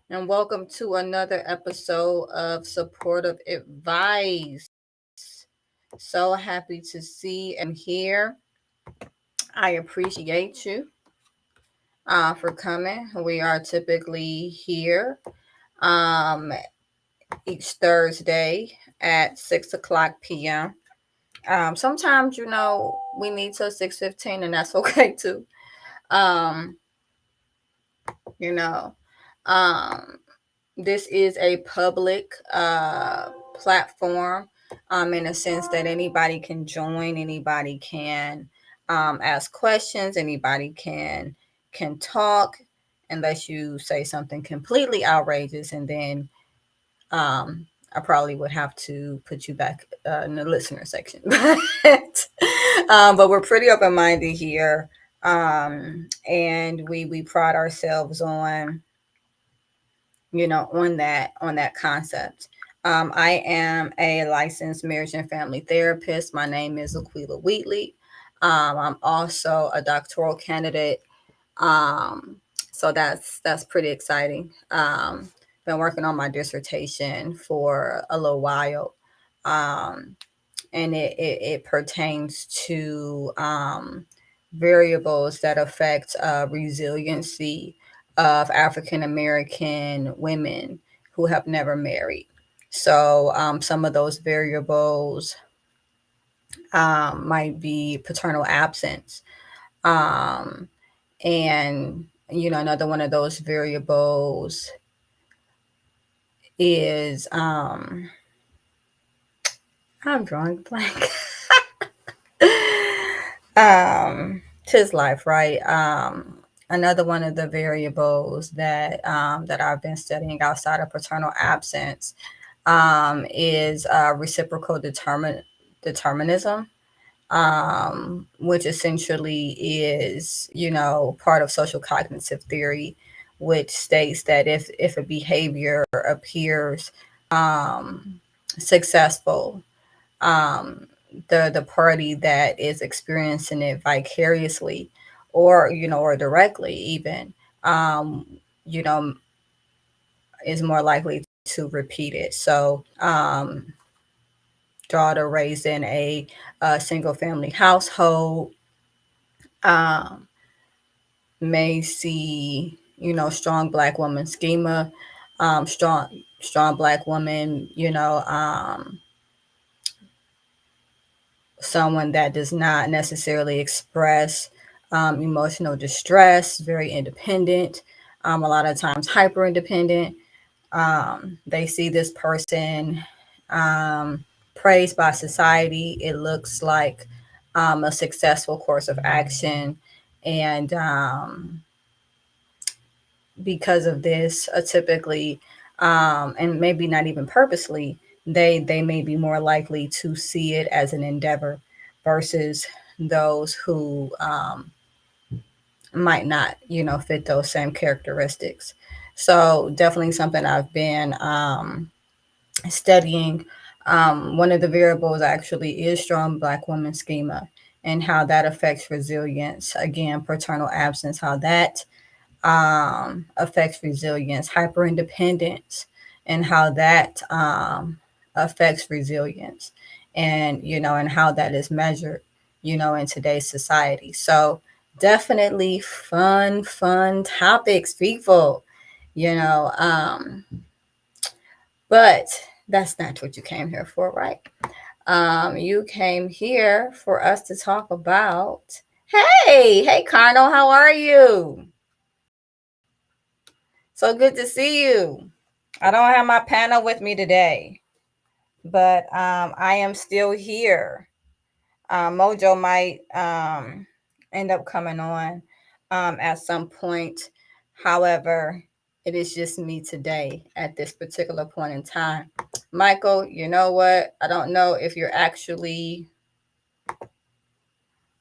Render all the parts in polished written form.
and welcome to another episode of Supportive Advice. So happy to see here. I appreciate you for coming. We are typically here um, each Thursday at 6 o'clock p.m. Sometimes, we need till 6:15, and that's okay too. Um, you know, um, this is a public platform in a sense that anybody can join, anybody can ask questions, anybody can talk unless you say something completely outrageous, and then um, I probably would have to put you back in the listener section. But we're pretty open minded here, and we pride ourselves on on that concept. I am a licensed marriage and family therapist. My name is Aquila Wheatley. I'm also a doctoral candidate. Um, so that's pretty exciting. Been working on my dissertation for a little while, um, and it pertains to variables that affect resiliency of African American women who have never married. So some of those variables might be paternal absence, um, and another one of those variables is I'm drawing a blank. Tis life, right? Another one of the variables that I've been studying outside of paternal absence is reciprocal determinism, which essentially is part of social cognitive theory, which states that if a behavior appears um, successful, um, the party that is experiencing it vicariously or directly even um, you know is more likely to repeat it. So daughter raised in a single family household um, may see strong black woman schema, strong black woman, someone that does not necessarily express emotional distress, very independent, a lot of times hyper independent. They see this person um, praised by society. It looks like a successful course of action. And because of this, typically, and maybe not even purposely, they may be more likely to see it as an endeavor versus those who might not, fit those same characteristics. So definitely something I've been studying. One of the variables actually is strong black woman schema and how that affects resilience. Again, paternal absence, how that affects resilience, hyper independence, and how that affects resilience, and and how that is measured, in today's society. So definitely fun topics, people. You know, but that's not what you came here for, right? You came here for us to talk about. Hey, Carnal, how are you? So good to see you. I don't have my panel with me today, but I am still here. Mojo might end up coming on at some point. However, it is just me today at this particular point in time. Michael, you know what? I don't know if you're actually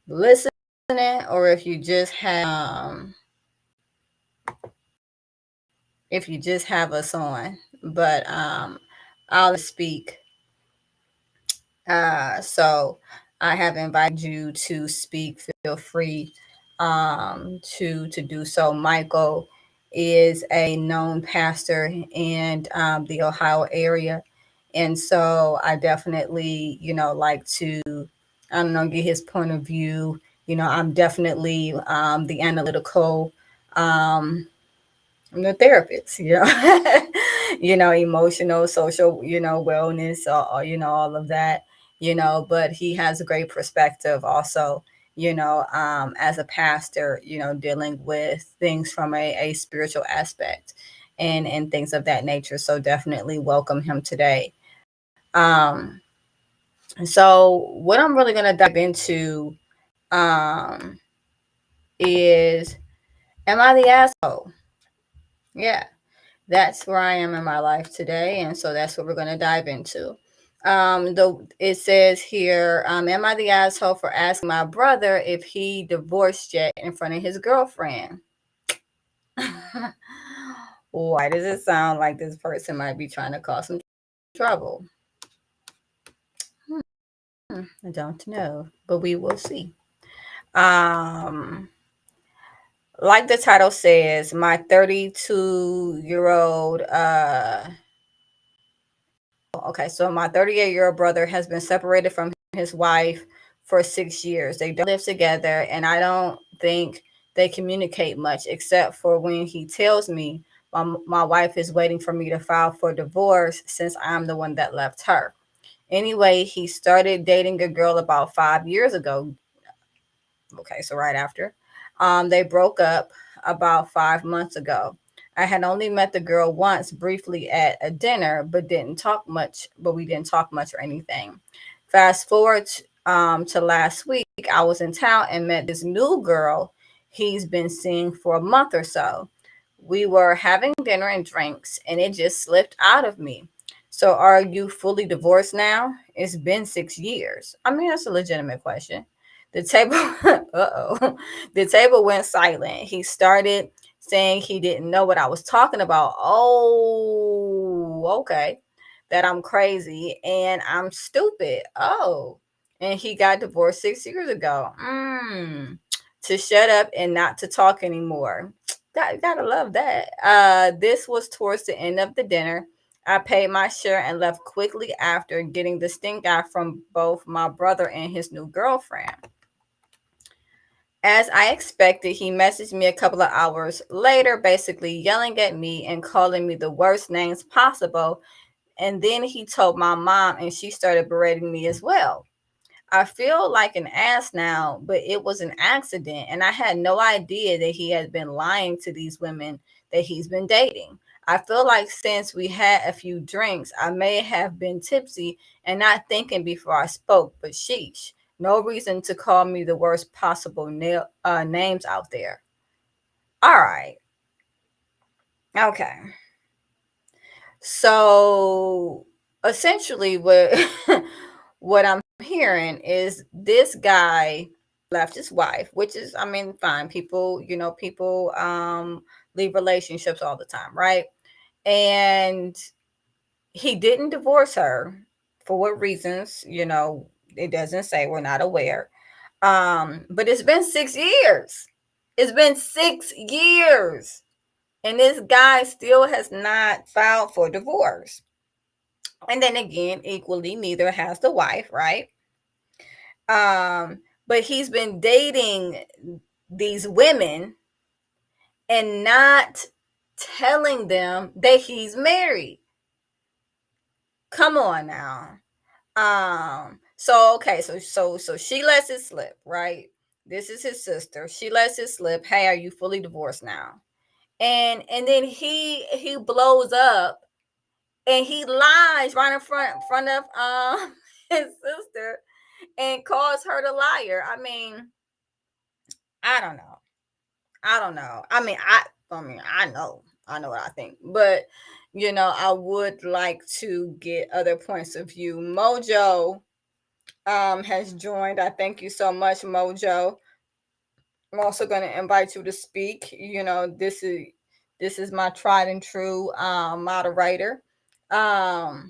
listening or if you just have us on, but I'll speak. So I have invited you to speak. Feel free to do so. Michael is a known pastor in the Ohio area. And so I definitely, like to, I don't know, get his point of view. I'm definitely the analytical, um, I'm the therapist, emotional, social, wellness, all of that, but he has a great perspective also, as a pastor, dealing with things from a spiritual aspect and things of that nature. So definitely welcome him today. Um, so what I'm really going to dive into um, is, am I the asshole? Yeah. That's where I am in my life today, and so that's what we're going to dive into. It says here, am I the asshole for asking my brother if he divorced yet in front of his girlfriend? Why does it sound like this person might be trying to cause some trouble? I don't know, but we will see. Um, like the title says, my 32-year-old okay, so my 38-year-old brother has been separated from his wife for 6 years. They don't live together, and I don't think they communicate much except for when he tells me my wife is waiting for me to file for divorce since I'm the one that left her. Anyway, he started dating a girl about 5 years ago. Okay, so right after. They broke up about 5 months ago. I had only met the girl once briefly at a dinner, but we didn't talk much or anything. Fast forward to last week, I was in town and met this new girl he's been seeing for a month or so. We were having dinner and drinks, and it just slipped out of me. So, are you fully divorced now? It's been 6 years. I mean, that's a legitimate question. The table, uh-oh, the table went silent. He started saying he didn't know what I was talking about. Oh, okay. That I'm crazy and I'm stupid. Oh, and he got divorced 6 years ago. To shut up and not to talk anymore. Gotta love that. This was towards the end of the dinner. I paid my share and left quickly after getting the stink eye from both my brother and his new girlfriend. As I expected, he messaged me a couple of hours later, basically yelling at me and calling me the worst names possible. And then he told my mom, and she started berating me as well. I feel like an ass now, but it was an accident. And I had no idea that he had been lying to these women that he's been dating. I feel like since we had a few drinks, I may have been tipsy and not thinking before I spoke, but sheesh, no reason to call me the worst possible names out there. All right. Okay. So essentially, what I'm hearing is this guy left his wife, which is, I mean, fine. People leave relationships all the time, right? And he didn't divorce her. For what reasons, it doesn't say. We're not aware. But it's been 6 years. It's been 6 years. And this guy still has not filed for divorce. And then again, equally, neither has the wife, right? But he's been dating these women and not telling them that he's married. Come on now. So okay, so she lets it slip, right? This is his sister. She lets it slip. Hey, are you fully divorced now? And then he blows up and he lies right in front of his sister and calls her the liar. I mean, I don't know. I don't know. I know what I think, but I would like to get other points of view. Mojo has joined. I thank you so much, Mojo. I'm also going to invite you to speak. This is my tried and true moderator. I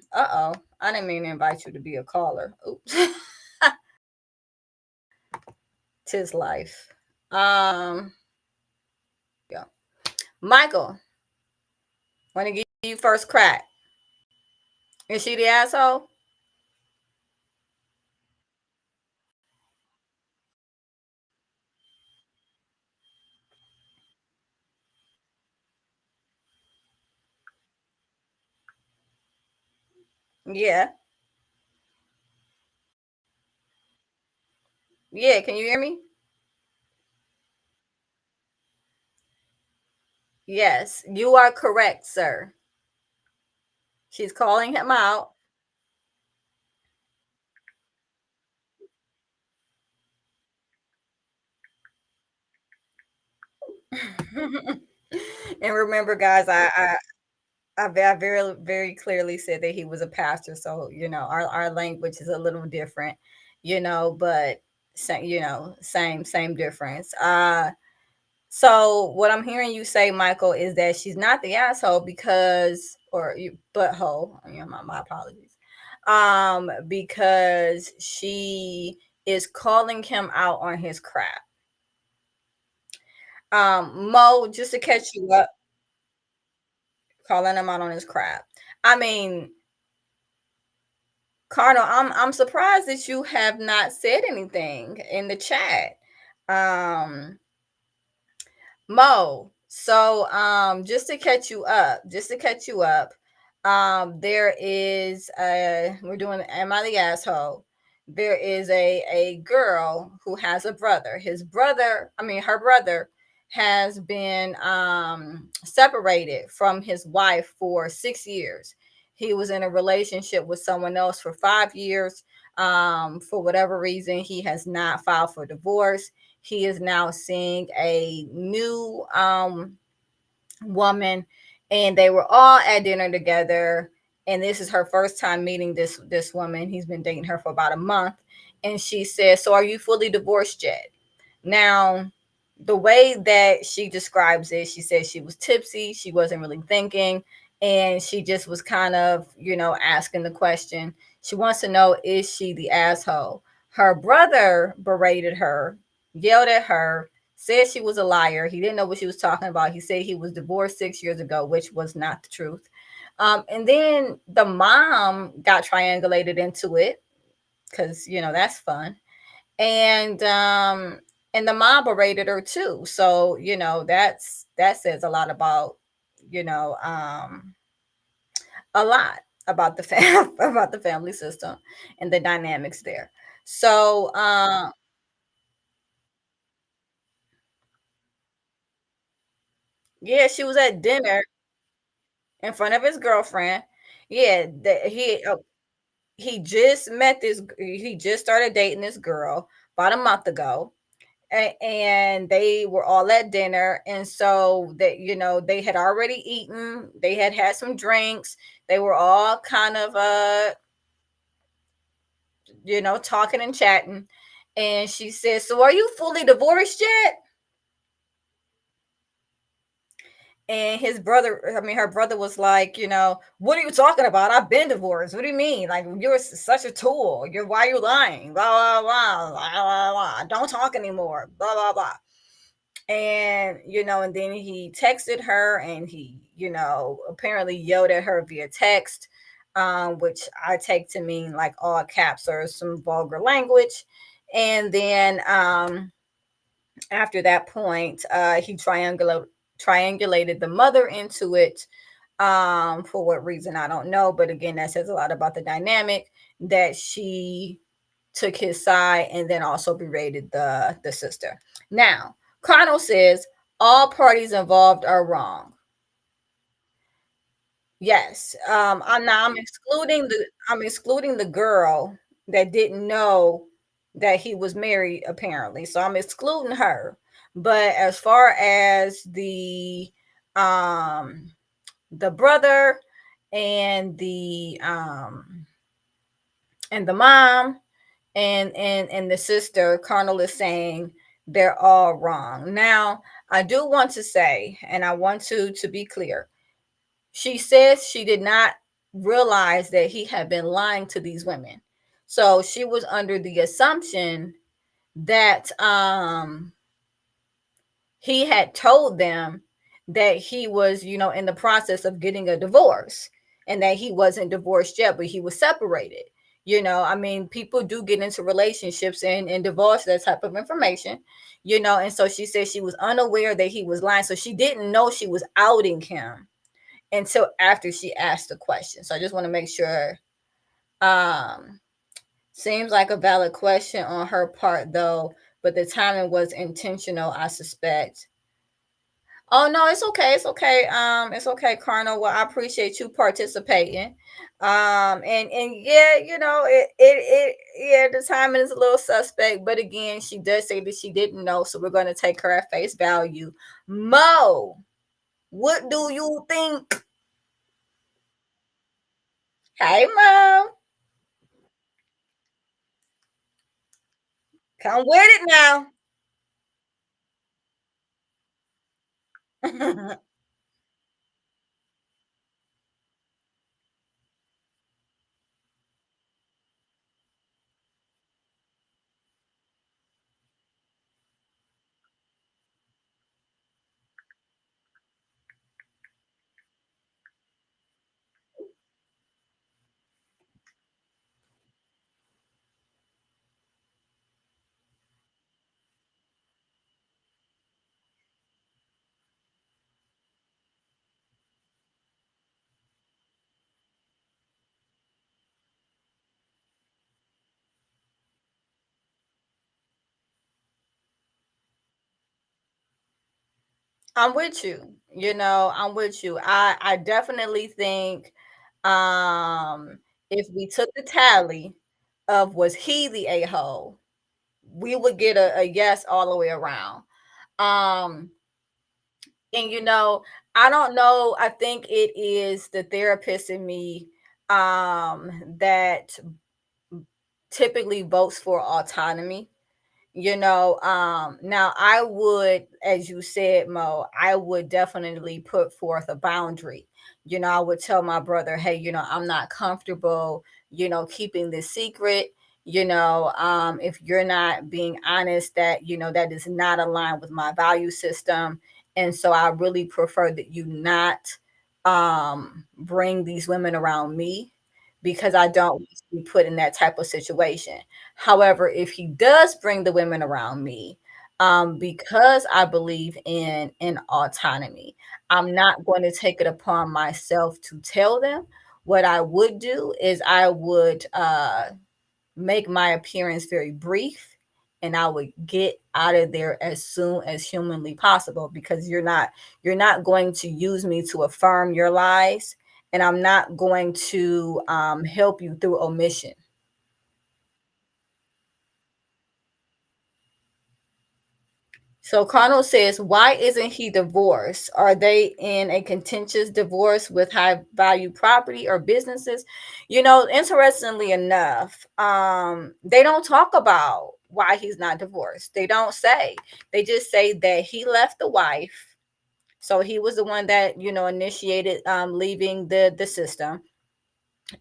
didn't mean to invite you to be a caller. Oops. Tis life. Yeah. Michael, want to give you first crack? Is she the asshole? Yeah. Yeah. Can you hear me? Yes, you are correct, sir. She's calling him out. And remember, guys, I very clearly said that he was a pastor, so our language is a little different, but same difference. So what I'm hearing you say, Michael, is that she's not the asshole because, or you butthole. My apologies. Because she is calling him out on his crap. Mo, just to catch you up, calling him out on his crap. I mean, Cardinal, I'm surprised that you have not said anything in the chat. Um, Mo, so just to catch you up, there is we're doing Am I the Asshole? There is a girl who has a brother. Her brother has been separated from his wife for 6 years. He was in a relationship with someone else for 5 years. For whatever reason, he has not filed for divorce. He is now seeing a new woman, and they were all at dinner together. And this is her first time meeting this woman. He's been dating her for about a month, and she says, "So, are you fully divorced yet?" Now, the way that she describes it, she says she was tipsy, she wasn't really thinking, and she just was kind of, asking the question. She wants to know, is she the asshole? Her brother berated her, yelled at her, said she was a liar. He didn't know what she was talking about. He said he was divorced 6 years ago, which was not the truth. And then the mom got triangulated into it because, that's fun, and the mom berated her too. So that says a lot about, you know a lot about the about the family system and the dynamics there. So yeah, she was at dinner in front of his girlfriend. Yeah, that he just started dating this girl about a month ago, and they were all at dinner, and so they had already eaten, they had had some drinks, they were all kind of talking and chatting, and she said, "So are you fully divorced yet?" And her brother was like, "What are you talking about? I've been divorced. What do you mean? Like, you're such a tool. Why are you lying? Blah, blah, blah, blah, blah, blah. Don't talk anymore. Blah, blah, blah." And and then he texted her, and he apparently yelled at her via text, which I take to mean like all caps or some vulgar language. And then after that point, he triangulated the mother into it, for what reason I don't know, but again, that says a lot about the dynamic, that she took his side and then also berated the sister. Now, Connell says all parties involved are wrong. Yes. I'm excluding the girl that didn't know that he was married, apparently. So I'm excluding her. But as far as um the brother and the mom and the sister, Connell is saying they're all wrong. Now, I do want to say, and I want to be clear, she says she did not realize that he had been lying to these women. So she was under the assumption that he had told them that he was, in the process of getting a divorce and that he wasn't divorced yet, but he was separated. I mean, people do get into relationships and divulge that type of information, and so she said she was unaware that he was lying. So she didn't know she was outing him until after she asked the question. So I just want to make sure. Um, Seems like a valid question on her part, though, but the timing was intentional, I suspect. Oh no, it's okay. It's okay. It's okay, Colonel. Well, I appreciate you participating. And yeah, yeah, the timing is a little suspect, but again, she does say that she didn't know, so we're gonna take her at face value. Mo, what do you think? Hey, Mo, come with it now. I'm with you. I'm with you. I definitely think if we took the tally of was he the a-hole, we would get a yes all the way around. Um and I don't know, I think it is the therapist in me that typically votes for autonomy. Now I would, as you said, Mo, I would definitely put forth a boundary. I would tell my brother, hey, I'm not comfortable, keeping this secret. If you're not being honest, that that is not aligned with my value system. And so I really prefer that you not bring these women around me, because I don't want to be put in that type of situation. However, if he does bring the women around me, because I believe in autonomy, I'm not going to take it upon myself to tell them. What I would do is I would make my appearance very brief, and I would get out of there as soon as humanly possible, because you're not going to use me to affirm your lies, and I'm not going to help you through omission. So Connell says, why isn't he divorced? Are they in a contentious divorce with high value property or businesses? Interestingly enough, they don't talk about why he's not divorced. They don't say. They just say that he left the wife. So he was the one that, initiated leaving the system,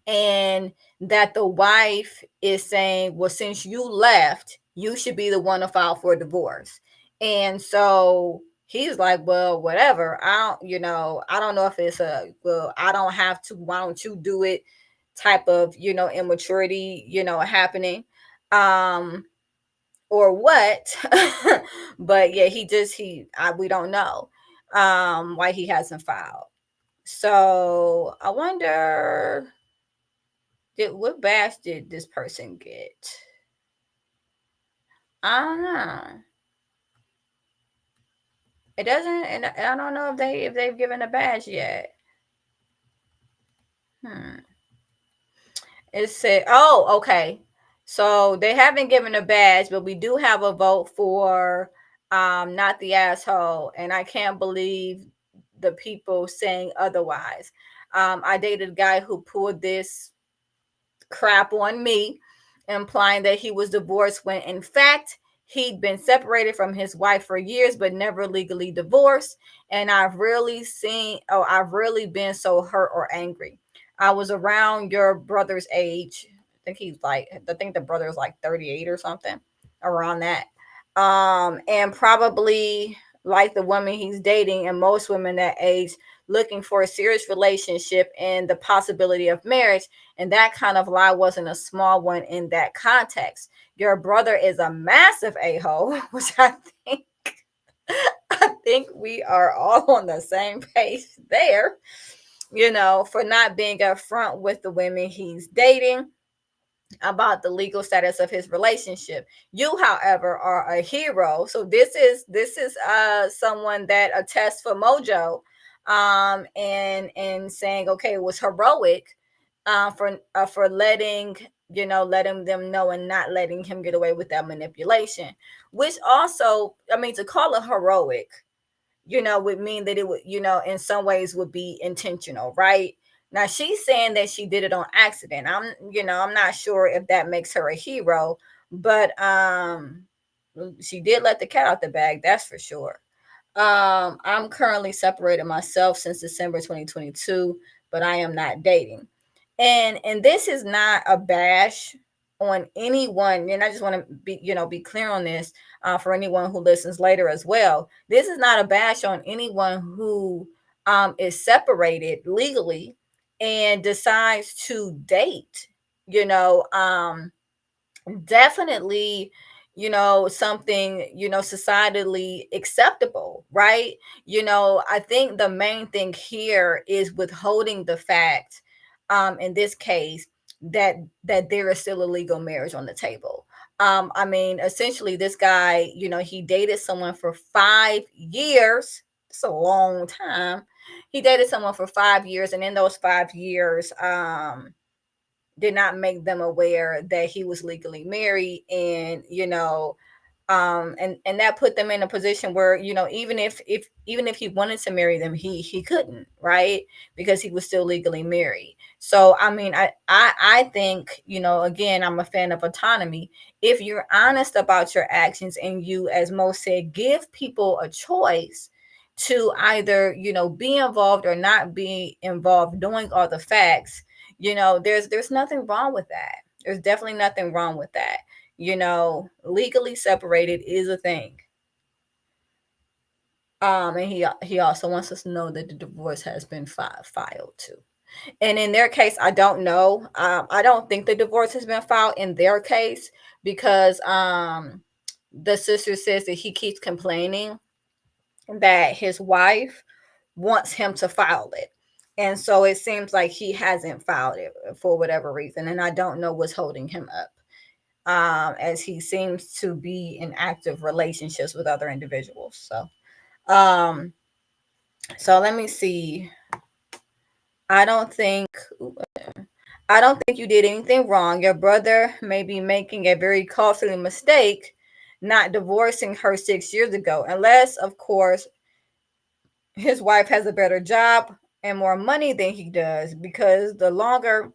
and that the wife is saying, well, since you left, you should be the one to file for a divorce. And so he's like, well, whatever. I don't know if it's a, well, I don't have to, why don't you do it type of, immaturity, happening. Um, or what. But yeah, we don't know why he hasn't filed. So I wonder, what badge did this person get? I don't know. It doesn't, and I don't know if they've given a badge yet. Hmm. It said, oh, okay. So they haven't given a badge, but we do have a vote for not the asshole. And I can't believe the people saying otherwise. I dated a guy who pulled this crap on me, implying that he was divorced when in fact he'd been separated from his wife for years but never legally divorced. And I've really been so hurt or angry. I was around your brother's age. I think the brother was like 38 or something, around that. And probably like the woman he's dating and most women that age, looking for a serious relationship and the possibility of marriage. And that kind of lie wasn't a small one in that context. Your brother is a massive a-hole, which think I think we are all on the same page there, for not being upfront with the women he's dating about the legal status of his relationship. You, however, are a hero. So this is someone that attests for Mojo, and saying, okay, it was heroic, for letting them know and not letting him get away with that manipulation. Which also, I mean, to call it heroic, would mean that it would, in some ways would be intentional, right? Now she's saying that she did it on accident. I'm not sure if that makes her a hero, but she did let the cat out the bag, that's for sure. I'm currently separated myself since December 2022, but I am not dating. And this is not a bash on anyone, and I just want to be clear on this, for anyone who listens later as well. This is not a bash on anyone who is separated legally and decides to date. You know, definitely, something, societally acceptable, right? I think the main thing here is withholding the fact, in this case, that there is still a legal marriage on the table. I mean, essentially, this guy, he dated someone for 5 years. It's a long time. He dated someone for 5 years, and in those 5 years, did not make them aware that he was legally married. And and that put them in a position where, even if he wanted to marry them, he couldn't, right? Because he was still legally married. So I mean, I think, again, I'm a fan of autonomy. If you're honest about your actions, and you, as Mo said, give people a choice to either, be involved or not be involved, knowing all the facts, there's nothing wrong with that. There's definitely nothing wrong with that. Legally separated is a thing. And he also wants us to know that the divorce has been filed too. And in their case, I don't know. I don't think the divorce has been filed in their case, because the sister says that he keeps complaining that his wife wants him to file it. And so it seems like he hasn't filed it for whatever reason. And I don't know what's holding him up, as he seems to be in active relationships with other individuals. Um, so let me see. I don't think I don't think you did anything wrong. Your brother may be making a very costly mistake not divorcing her 6 years ago, unless, of course, his wife has a better job and more money than he does, because the longer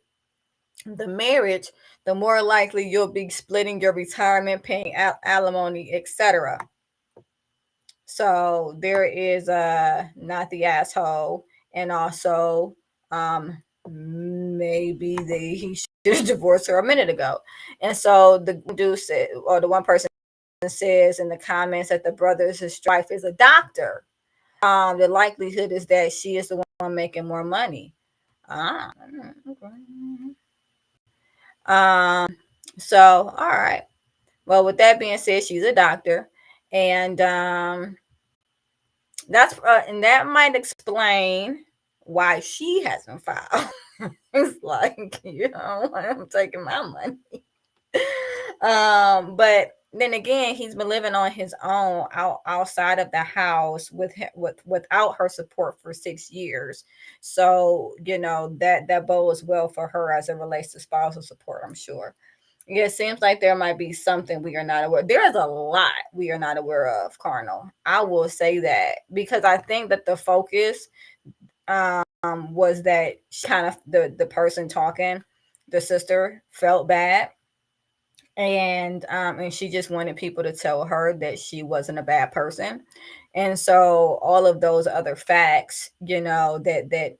the marriage, the more likely you'll be splitting your retirement, paying alimony, etc. So there is not the asshole, and also, maybe he should have divorced her a minute ago. And so the dude said, or the one person says in the comments, that the brother's wife is a doctor. The likelihood is that she is the one making more money. Ah, okay. So, all right. Well, with that being said, she's a doctor, and and that might explain why she hasn't filed. It's like, I'm taking my money. But then again, he's been living on his own outside of the house without her support for 6 years. So that bodes well for her as it relates to spousal support, I'm sure. Yeah, it seems like there might be something we are not aware. There is a lot we are not aware of, Carnal. I will say that, because I think that the focus was that kind of the person talking, the sister, felt bad, and she just wanted people to tell her that she wasn't a bad person. And so all of those other facts, that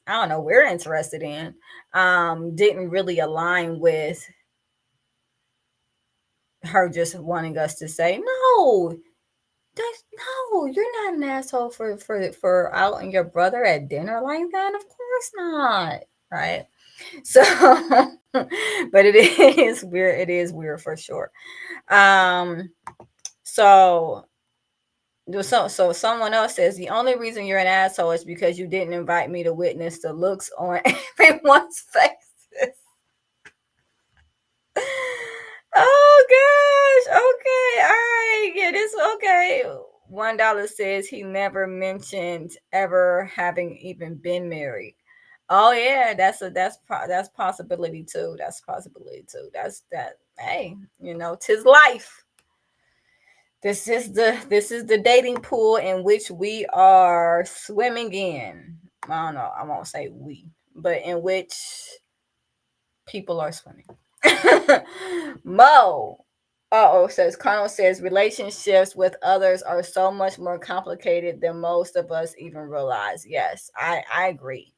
I don't know, we're interested in, didn't really align with her just wanting us to say, no, That's no, you're not an asshole for outing your brother at dinner like that. Of course not, right? So, but it is weird. It is weird for sure. Um, so so someone else says the only reason you're an asshole is because you didn't invite me to witness the looks on everyone's faces. Oh gosh. Okay. All right. Yeah, this okay. $1 says he never mentioned ever having even been married. Oh yeah, that's possibility too. That's possibility too. That's that. Hey, tis life. This is the dating pool in which we are swimming in. I don't know. I won't say we, but in which people are swimming. Mo. Says Colonel says relationships with others are so much more complicated than most of us even realize. Yes, I agree.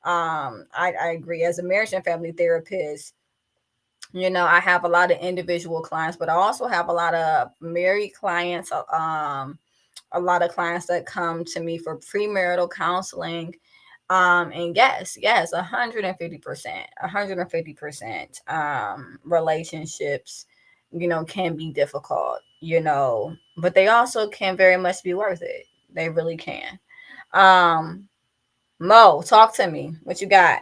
I agree. As a marriage and family therapist, I have a lot of individual clients, but I also have a lot of married clients. A lot of clients that come to me for premarital counseling. And yes, 150%, 150%, relationships, can be difficult, but they also can very much be worth it. They really can. Um, Mo, talk to me. What you got?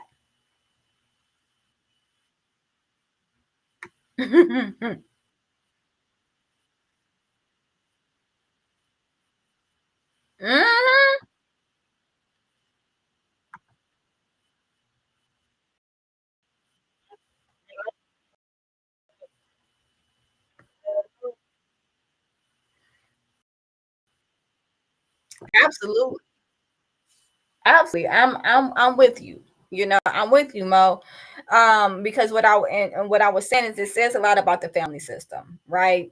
Mhm. Absolutely. Absolutely. I'm with you. I'm with you, Mo. Because what I was saying is it says a lot about the family system, right?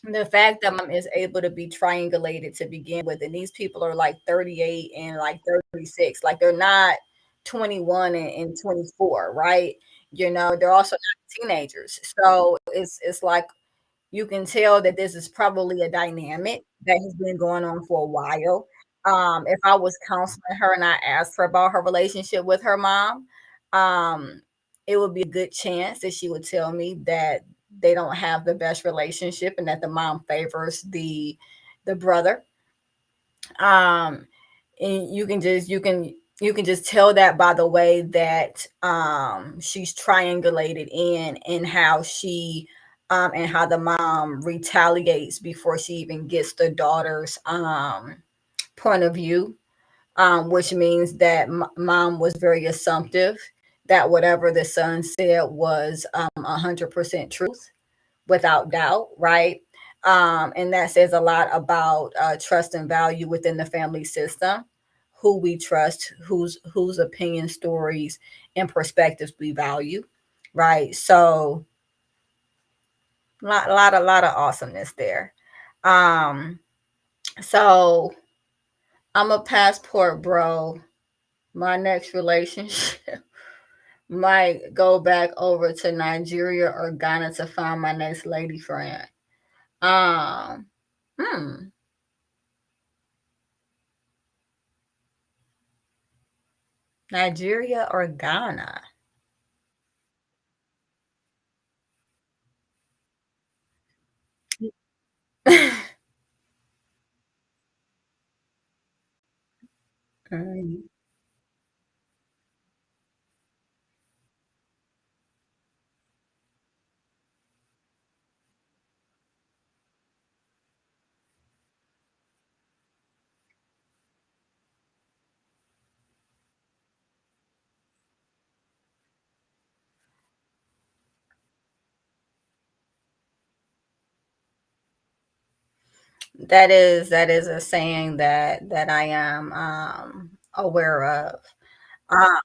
The fact that mom is able to be triangulated to begin with, and these people are like 38 and like 36, like they're not 21 and 24, right? They're also not teenagers. So it's like you can tell that this is probably a dynamic that has been going on for a while. If I was counseling her and I asked her about her relationship with her mom, um, it would be a good chance that she would tell me that they don't have the best relationship and that the mom favors the brother. Um, and you can just tell that by the way that she's triangulated in and how she and how the mom retaliates before she even gets the daughter's point of view, which means that mom was very assumptive that whatever the son said was 100% truth without doubt, right? And that says a lot about trust and value within the family system, who we trust, whose opinion, stories, and perspectives we value, right? So, lot of awesomeness there. Um, so I'm a passport bro. My next relationship might go back over to Nigeria or Ghana to find my next lady friend. Um, hmm. Nigeria or Ghana? Mm, that is a saying that I am aware of. Uh,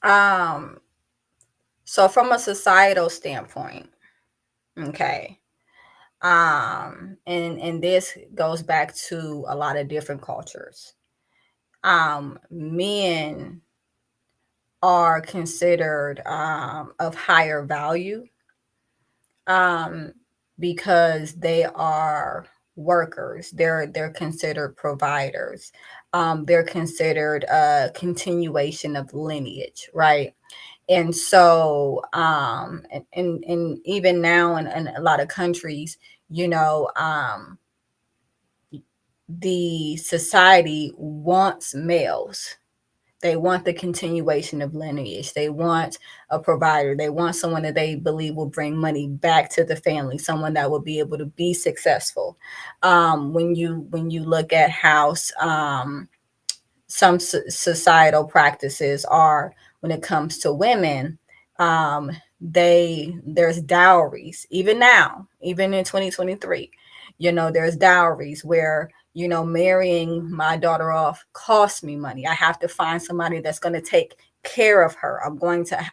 um, So from a societal standpoint, okay, and this goes back to a lot of different cultures. Men are considered of higher value um, because they are workers. They're considered providers. They're considered a continuation of lineage, right? And so, and even now in a lot of countries, you know, the society wants males. They want the continuation of lineage. They want a provider. They want someone that they believe will bring money back to the family, someone that will be able to be successful. When you look at how some societal practices are when it comes to women, there's dowries even now, even in 2023. There's dowries where marrying my daughter off costs me money. I have to find somebody that's going to take care of her.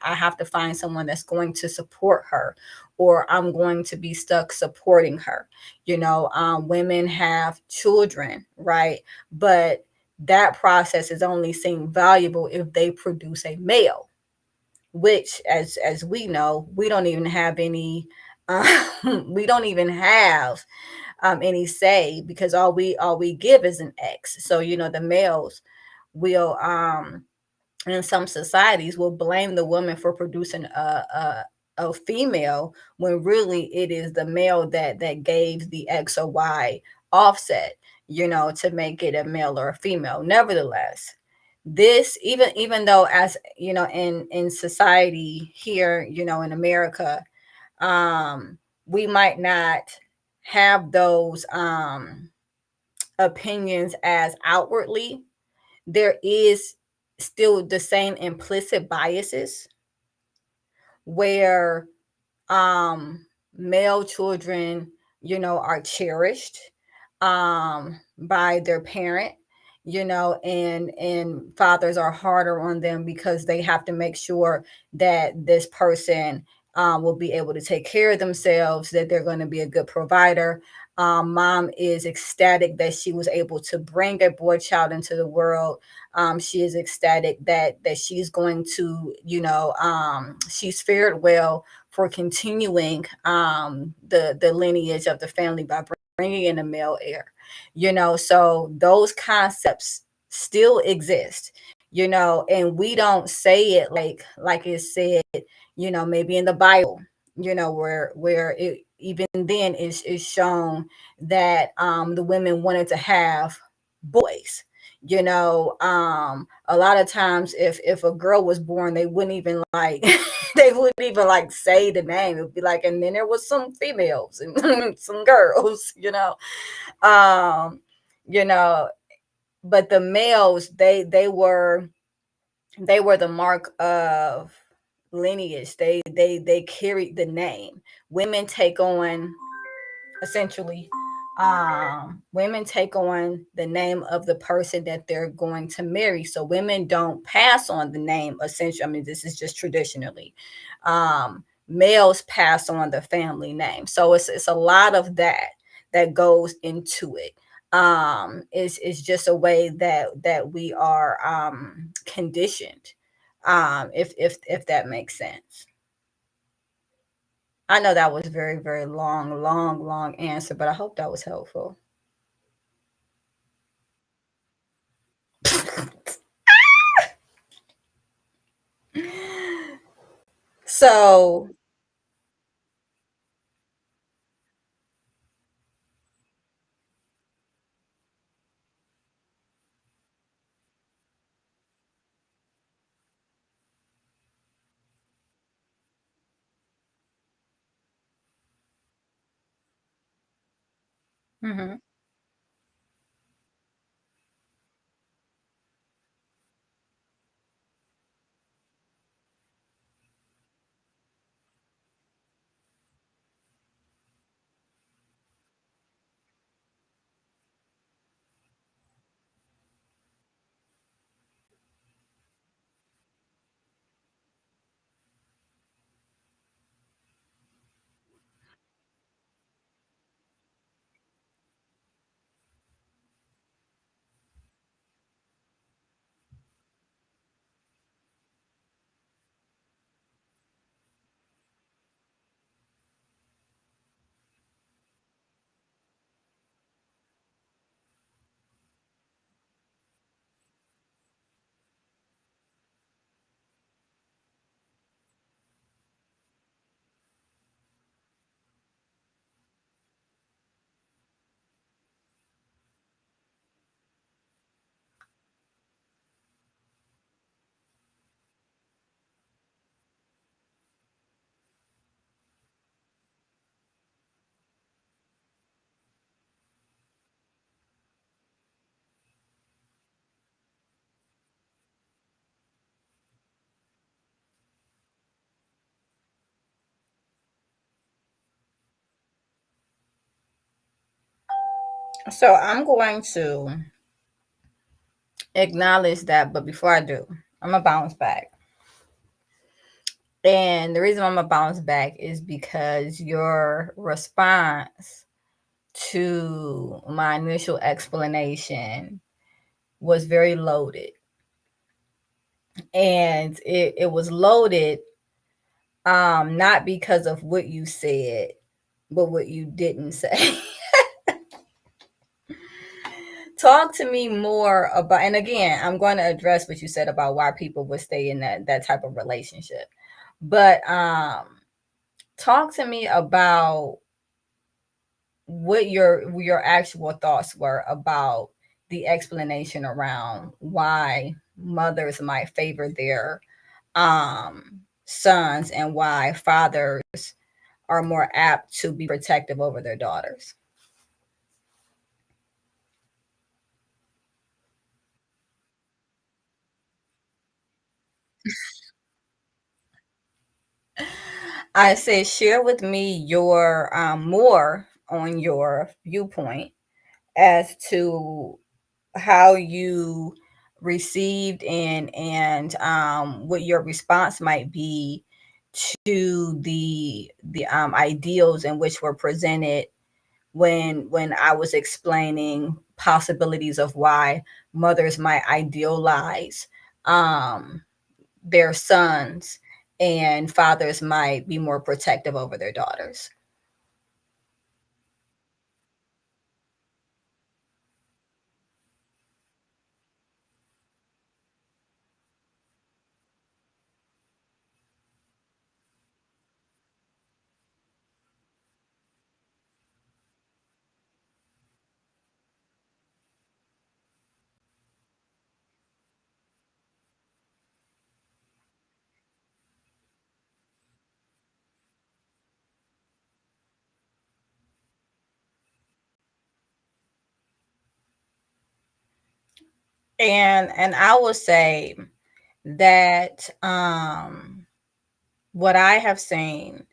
I have to find someone that's going to support her, or I'm going to be stuck supporting her. Women have children, right? But that process is only seen valuable if they produce a male, which, as we know, we don't even have any. We don't even have any say, because all we give is an X. So the males will in some societies will blame the woman for producing a female, when really it is the male that gave the X or Y offset, to make it a male or a female. Nevertheless, this, even though, as in society here, in America, we might not have those opinions as outwardly, there is still the same implicit biases where male children, are cherished by their parent, and fathers are harder on them because they have to make sure that this person will be able to take care of themselves, that they're going to be a good provider. Mom is ecstatic that she was able to bring a boy child into the world. She is ecstatic that she's going to, she's fared well for continuing the lineage of the family by bringing in a male heir. So those concepts still exist, and we don't say it like it's said, maybe in the Bible, where it even then is shown that the women wanted to have boys. A lot of times, if a girl was born, they wouldn't even like they wouldn't even like say the name. It would be like, and then there was some females and some girls, um you know but the males, they were the mark of lineage. They carried the name. Women take on, essentially, women take on the name of the person that they're going to marry. So women don't pass on the name, essentially. I mean, this is just traditionally. Males pass on the family name. So it's a lot of that goes into it. It's just a way that we are conditioned. If that makes sense. I know that was very, very long, long, long answer, but I hope that was helpful. So, mhm. So I'm going to acknowledge that, but before I do, I'm gonna bounce back. And the reason I'm gonna bounce back is because your response to my initial explanation was very loaded. And it was loaded not because of what you said, but what you didn't say. Talk to me more about, and again, I'm going to address what you said about why people would stay in that type of relationship. But talk to me about what your actual thoughts were about the explanation around why mothers might favor their sons and why fathers are more apt to be protective over their daughters. I said, share with me your more on your viewpoint as to how you received and what your response might be to the ideals in which were presented when I was explaining possibilities of why mothers might idealize um, their sons and fathers might be more protective over their daughters. And I will say that what I have seen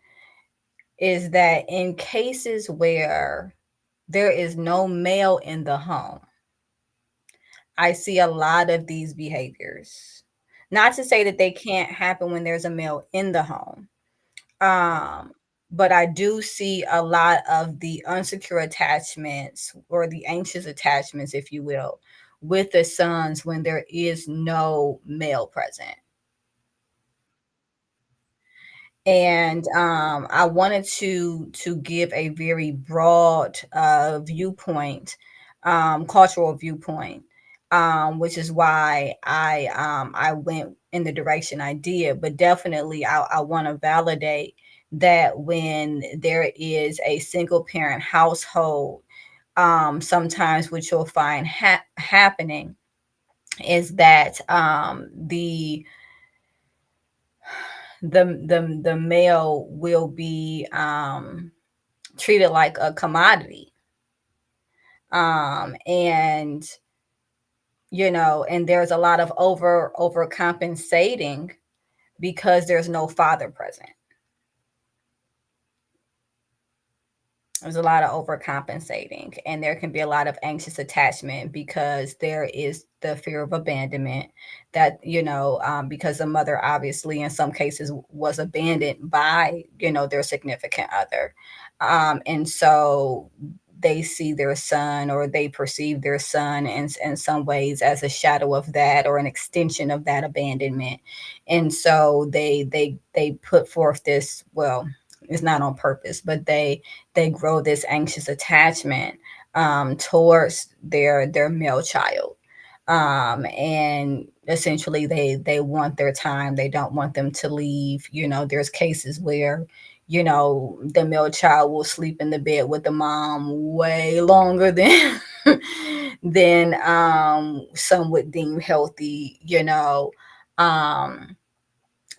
is that in cases where there is no male in the home, I see a lot of these behaviors. Not to say that they can't happen when there's a male in the home, um, but I do see a lot of the unsecure attachments or the anxious attachments, if you will, with the sons when there is no male present. And I wanted to give a very broad viewpoint, cultural viewpoint, which is why I went in the direction I did. But definitely, I want to validate that when there is a single parent household, sometimes what you'll find happening is that the male will be treated like a commodity, and and there's a lot of overcompensating because there's no father present. There's a lot of overcompensating, and there can be a lot of anxious attachment because there is the fear of abandonment that, because the mother obviously in some cases was abandoned by, their significant other. And so they see their son, or they perceive their son in some ways as a shadow of that or an extension of that abandonment. And so they put forth this, well, it's not on purpose, but they grow this anxious attachment towards their male child, and essentially they want their time. They don't want them to leave. There's cases where the male child will sleep in the bed with the mom way longer than than some would deem healthy. Um,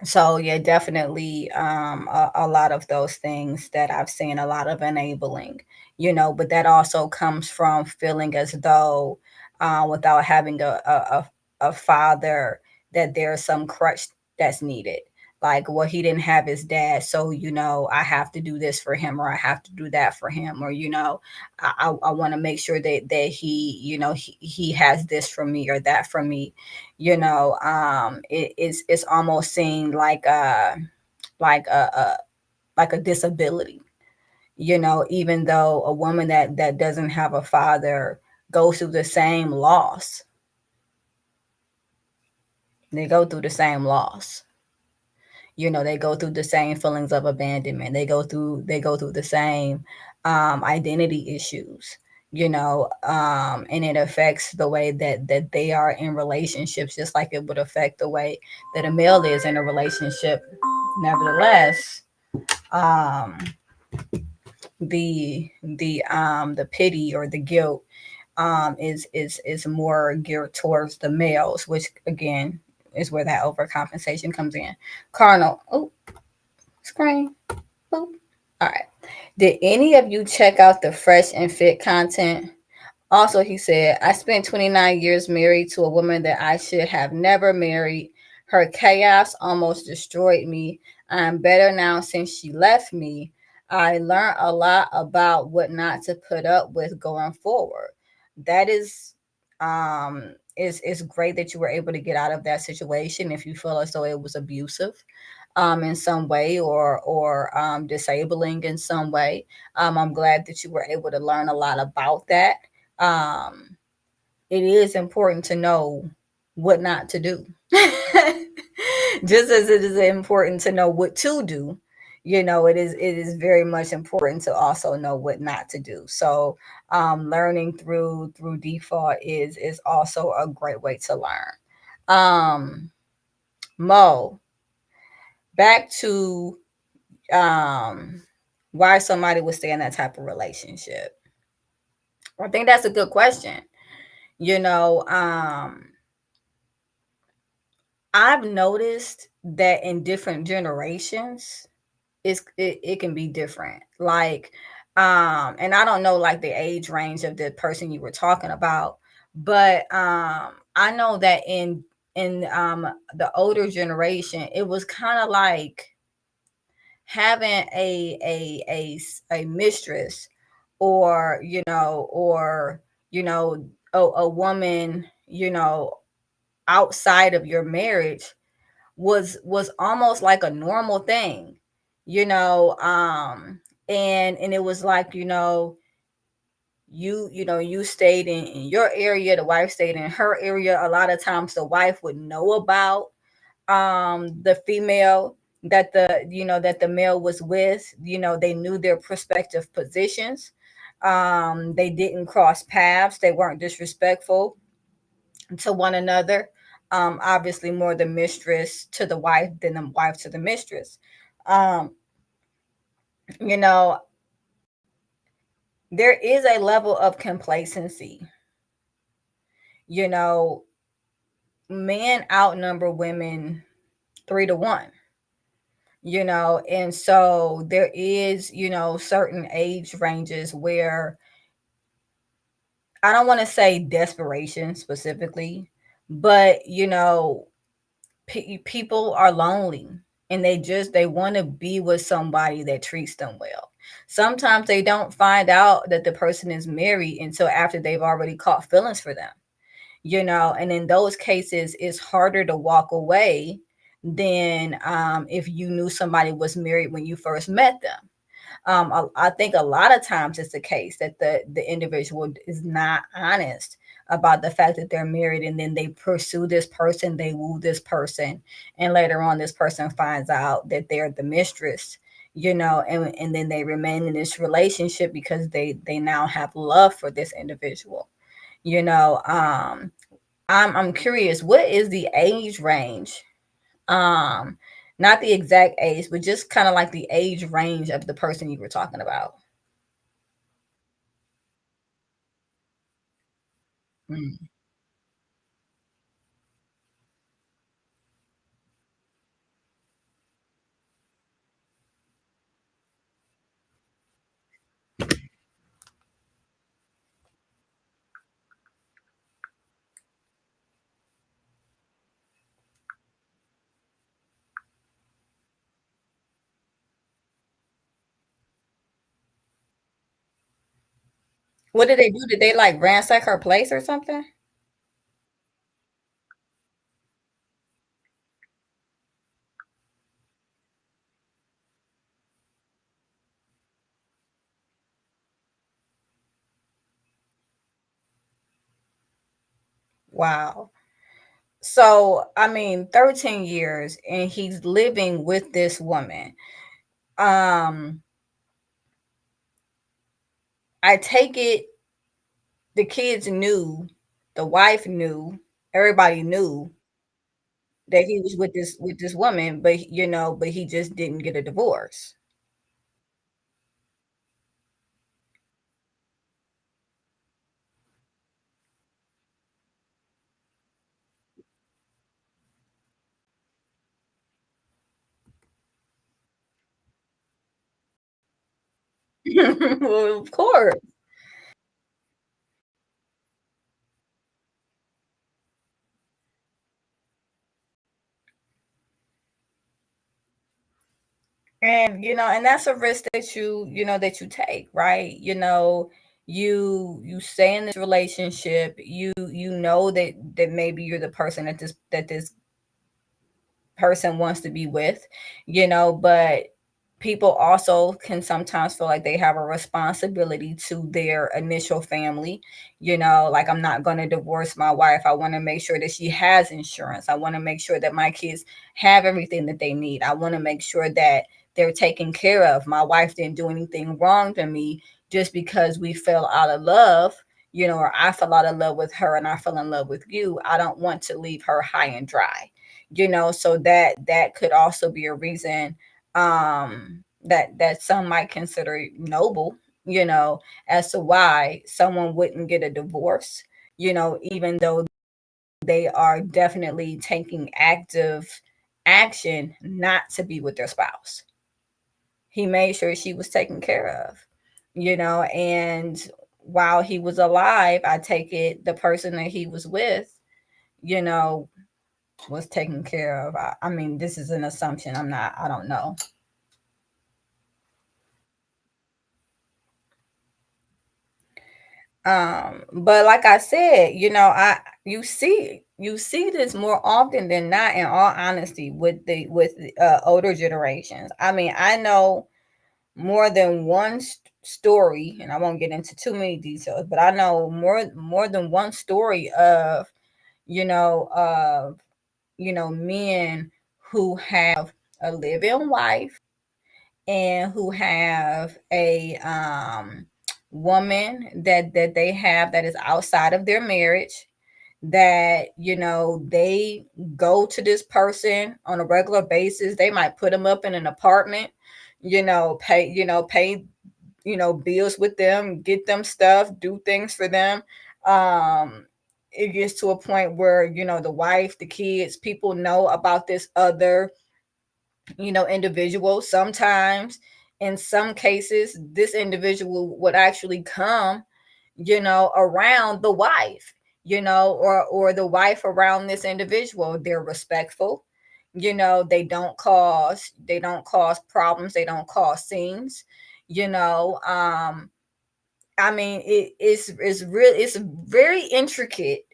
so yeah, definitely a lot of those things that I've seen, a lot of enabling, but that also comes from feeling as though without having a father, that there's some crutch that's needed. like, well, he didn't have his dad, so I have to do this for him, or I have to do that for him, or I want to make sure that he has this from me or that from me. It's almost seen like a like a disability. Even though a woman that doesn't have a father goes through the same loss, they go through the same loss. They go through the same feelings of abandonment. They go through the same identity issues. And it affects the way that they are in relationships, just like it would affect the way that a male is in a relationship. Nevertheless, um, the pity or the guilt is more geared towards the males, which again is where that overcompensation comes in. Carnal. Oh, screen. Boop. All right. Did any of you check out the Fresh and Fit content? Also, he said, I spent 29 years married to a woman that I should have never married. Her chaos almost destroyed me. I'm better now since she left me. I learned a lot about what not to put up with going forward. That is great that you were able to get out of that situation if you feel as though it was abusive in some way, or disabling in some way. I'm glad that you were able to learn a lot about that. um, it is important to know what not to do. Just as it is important to know what to do, it is very much important to also know what not to do. So learning through default is also a great way to learn. Mo, back to um why somebody would stay in that type of relationship. I think that's a good question. you know um I've noticed that in different generations, it can be different. Like, and I don't know like the age range of the person you were talking about, but I know that in the older generation, it was kind of like having a mistress, or a woman, outside of your marriage, was almost like a normal thing, you know and it was like, you stayed in your area, the wife stayed in her area. A lot of times the wife would know about the female that the male was with. They knew their prospective positions. They didn't cross paths, they weren't disrespectful to one another. Obviously, more the mistress to the wife than the wife to the mistress. Um, you know, there is a level of complacency. You know, Men outnumber women 3 to 1. And so there is, certain age ranges where I don't want to say desperation specifically, but people are lonely, and they want to be with somebody that treats them well. Sometimes they don't find out that the person is married until after they've already caught feelings for them. And in those cases it's harder to walk away than if you knew somebody was married when you first met them. I think a lot of times it's the case that the individual is not honest about the fact that they're married, and then they pursue this person, they woo this person, and later on this person finds out that they're the mistress. And then they remain in this relationship because they now have love for this individual. you know um I'm curious, what is the age range? um Not the exact age, but just kind of like the age range of the person you were talking about. Mm. What did they do? Did they, like, ransack her place or something? Wow. So, I mean, 13 years and he's living with this woman. Um, I take it the kids knew, the wife knew, everybody knew that he was with this woman, but but he just didn't get a divorce. Well, of course. And and that's a risk that that you take, right? You stay in this relationship, you know that maybe you're the person that this person wants to be with, but people also can sometimes feel like they have a responsibility to their initial family. Like, I'm not going to divorce my wife. I want to make sure that she has insurance. I want to make sure that my kids have everything that they need. I want to make sure that they're taken care of. My wife didn't do anything wrong to me just because we fell out of love. Or I fell out of love with her and I fell in love with you. I don't want to leave her high and dry. So that could also be a reason that some might consider noble, as to why someone wouldn't get a divorce, even though they are definitely taking active action not to be with their spouse. He made sure she was taken care of, and while he was alive, I take it the person that he was with, you know was taken care of. I mean, this is an assumption. I don't know. But like I said, you see this more often than not, in all honesty, with older generations. I mean, I know more than one story, and I won't get into too many details, but I know more than one story of, you know, of men who have a live-in wife and who have a woman that they have that is outside of their marriage, that they go to this person on a regular basis. They might put them up in an apartment, pay bills with them, get them stuff, do things for them. It gets to a point where the wife, the kids, people know about this other individual. Sometimes, in some cases, this individual would actually come around the wife, or the wife around this individual. They're respectful. They don't cause problems. They don't cause scenes. I mean, it's very intricate.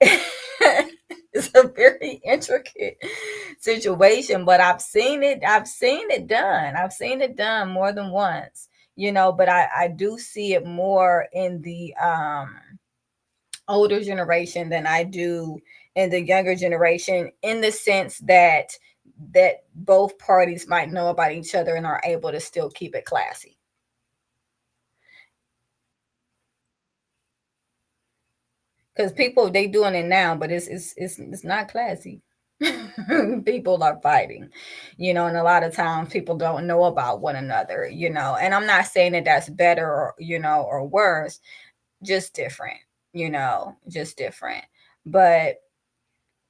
It's a very intricate situation, but I've seen it done. I've seen it done more than once. But I do see it more in the older generation than I do in the younger generation, in the sense that both parties might know about each other and are able to still keep it classy. Because people, they doing it now, but it's not classy. People are fighting, and a lot of times people don't know about one another, and I'm not saying that that's better, or worse, just different, just different. But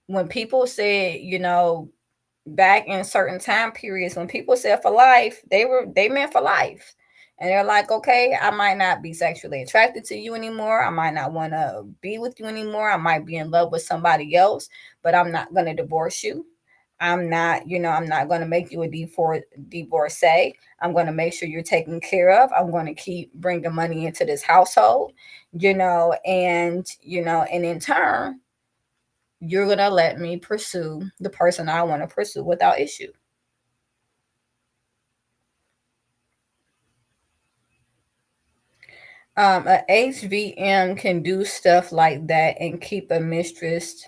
when people say, back in certain time periods, when people said for life, they meant for life. And they're like, okay, I might not be sexually attracted to you anymore. I might not want to be with you anymore. I might be in love with somebody else, but I'm not going to divorce you. I'm not going to make you a divorcee. I'm going to make sure you're taken care of. I'm going to keep bringing money into this household, and in turn, you're going to let me pursue the person I want to pursue without issue. A HVM can do stuff like that and keep a mistress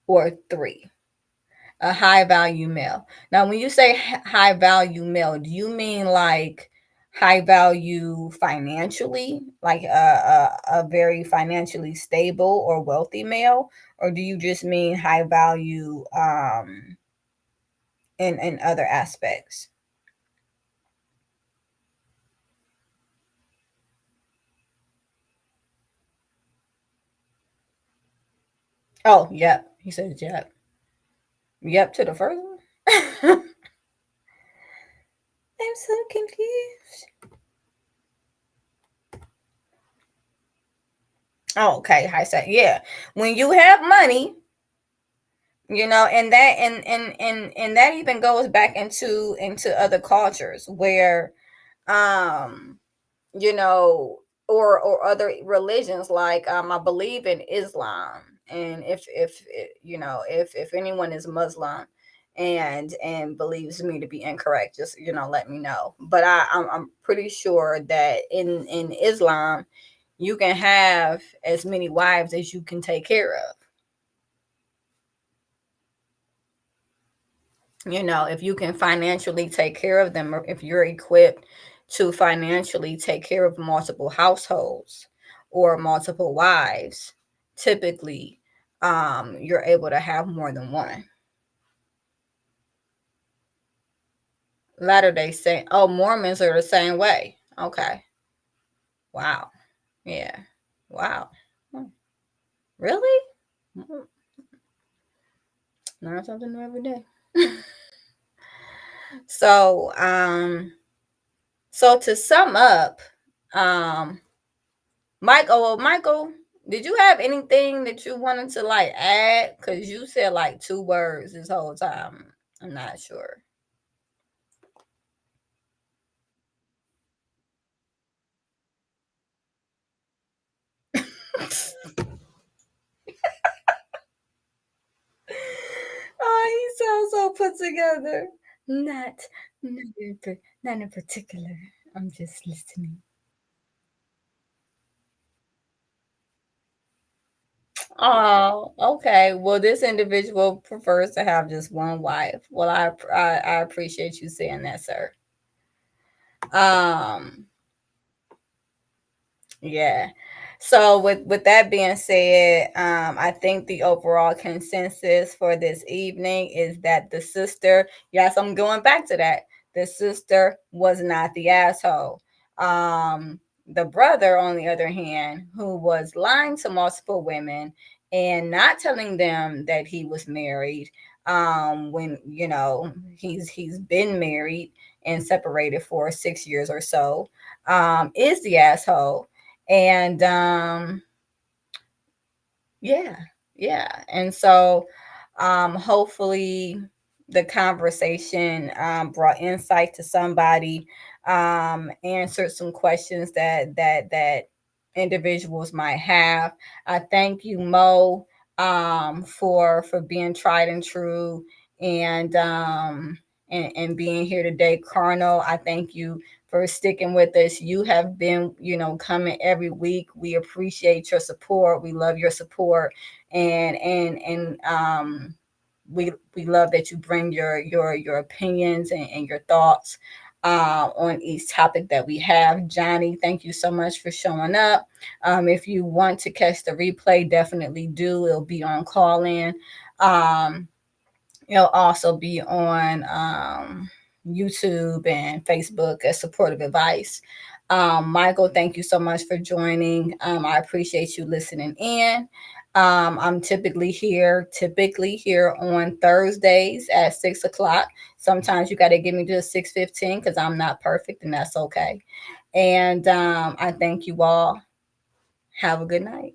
or three. A high value male. Now, when you say high value male, do you mean like high value financially, like a very financially stable or wealthy male, or do you just mean high value in other aspects? Oh, yep. He says yep. Yep to the first one. I'm so confused. Oh, okay. I said, yeah. When you have money, and that even goes back into other cultures where, um, you know, or other religions like I believe in Islam, and if anyone is Muslim and believes me to be incorrect, just let me know. But I'm pretty sure that in Islam, you can have as many wives as you can take care of. If you can financially take care of them, or if you're equipped to financially take care of multiple households or multiple wives, typically you're able to have more than one. Latter day Saint, oh, Mormons are the same way. Okay. Wow. Yeah. Wow. Hmm. Really? Mhm. Learn something new every day. So, so to sum up, um, Michael, did you have anything that you wanted to like add? Because you said like two words this whole time. I'm not sure. Oh, he sounds so put together. Not in particular. I'm just listening. Oh, okay. Well, this individual prefers to have just one wife. Well, I appreciate you saying that, sir. Um, Yeah. So with that being said, I think the overall consensus for this evening is that the sister, yes, I'm going back to that. The sister was not the asshole. The brother, on the other hand, who was lying to multiple women and not telling them that he was married, when he's been married and separated for 6 years or so, is the asshole. And yeah, yeah. And so hopefully the conversation brought insight to somebody, answered some questions that individuals might have. I thank you, Mo, for being tried and true, and and being here today. Carnal, I thank you for sticking with us. You have been, coming every week. We appreciate your support. We love your support, and we love that you bring your opinions and your thoughts on each topic that we have. Johnny, thank you so much for showing up. If you want to catch the replay, definitely do. It'll be on call in. Um, It'll also be on YouTube and Facebook as supportive advice. Michael, thank you so much for joining. I appreciate you listening in. I'm typically here on Thursdays at 6 o'clock. Sometimes you got to give me just 6:15 because I'm not perfect, and that's okay. And I thank you all. Have a good night.